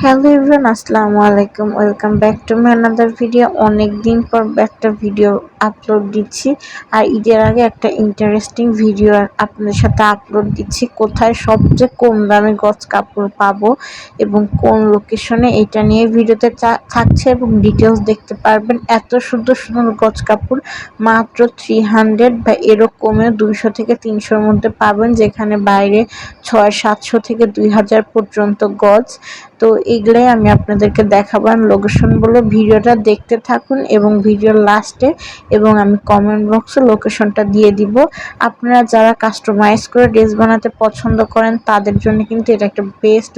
Hello everyone, আসসালামু আলাইকুম। Welcome back to my another video. অনেক দিন পর একটা ভিডিও আপলোড দিচ্ছি, আর ঈদের আগে একটা ইন্টারেস্টিং ভিডিও আপনাদের সাথে আপলোড দিচ্ছি। কোথায় সবচেয়ে কম দামে গজ কাপড় পাবো এবং কোন লোকেশনে, এটা নিয়ে ভিডিওতে থাকছে এবং ডিটেলস দেখতে পারবেন। এত সুন্দর সুন্দর গজ কাপড় মাত্র 300 বা এরকমেও 200 থেকে 300-র মধ্যে পাবেন, যেখানে বাইরে 600-700 থেকে 2000 পর্যন্ত গজ। তো এগুলাই আমি আপনাদেরকে দেখাবো। লোকেশন বলে ভিডিওটা দেখতে থাকুন এবং ভিডিওর লাস্টে এবং আমি কমেন্ট বক্সে লোকেশনটা দিয়ে দিব। আপনারা যারা কাস্টমাইজ করে ড্রেস বানাতে পছন্দ করেন তাদের জন্য কিন্তু এটা একটা বেস্ট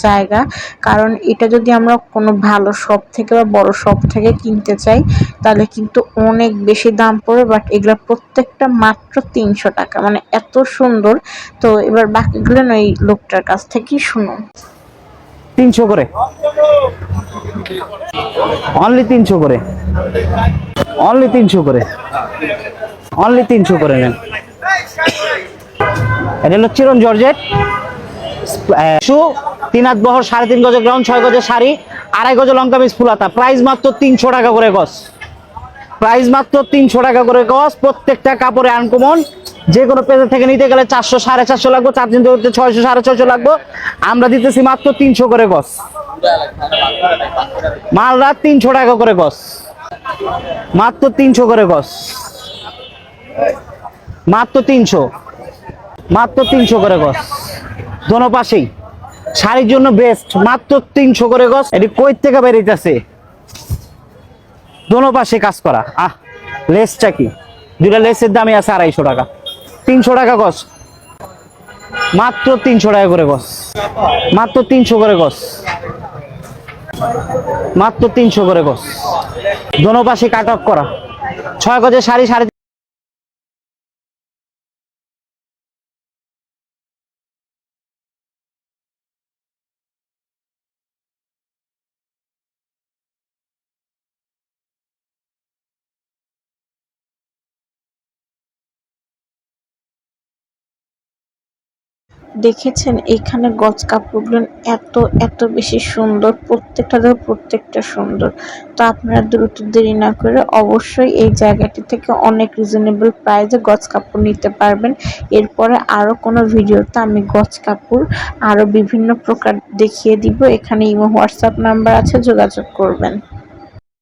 জায়গা। কারণ এটা যদি আমরা কোনো ভালো শপ থেকে বা বড় শপ থেকে কিনতে চাই তাহলে কিন্তু অনেক বেশি দাম পড়ে, বাট এগুলো প্রত্যেকটা মাত্র 300 টাকা, মানে এত সুন্দর। তো এবার বাকিগুলো ওই লোকটার কাছ থেকেই শুনুন। 300 করে, অনলি 300 করে, অনলি 300 করে, অনলি 300 করে নেন। এটা হলো চিরন জর্জেট শু, 3 হাত বহর, 3.5 গজের গ্রাউন্ড, 6 গজের শাড়ি, 2.5 গজের লং কামিজ ফুলাতা। প্রাইস মাত্র 300 টাকা করে গজ, প্রাইস মাত্র 300 টাকা করে গজ। প্রত্যেকটা কাপড়ে আনকমন। যে কোনো পেজে থেকে নিতে গেলে 400 450 লাগবে, 4 দিন ধরতে 600 650 লাগবে। আমরা দিতেছি মাত্র 300 করে গজ। মালরা 300 টাকা করে গজ, মাত্র 300 করে গজ, মাত্র 300, মাত্র 300 করে গজ। দোনো পাশেই শাড়ির জন্য বেস্ট, মাত্র 300 করে গজ। এটি কই থেকে বেরিয়েছে, দোনো পাশে কাজ করা। লেসটা কি, দুইটা লেসের দামই আছে 250 টাকা। 300 টাকা গজ, মাত্র 300 টাকা করে গজ, মাত্র 300 করে গজ, মাত্র 300 করে গজ। দোনো পাশে কাট অফ করা। 6 গজের শাড়ি, শাড়ি দেখেছেন এখানে গজ কাপড়গুলো এত এত বেশি সুন্দর, প্রত্যেকটা সুন্দর। তো আপনারা দ্রুত দেরি না করে অবশ্যই এই জায়গাটি থেকে অনেক রিজনেবল প্রাইসে গজ কাপড় নিতে পারবেন। এরপরে আরো কোনো ভিডিওতে আমি গজ কাপড় আরো বিভিন্ন প্রকার দেখিয়ে দিব। এখানে ইমো হোয়াটসঅ্যাপ নাম্বার আছে, যোগাযোগ করবেন।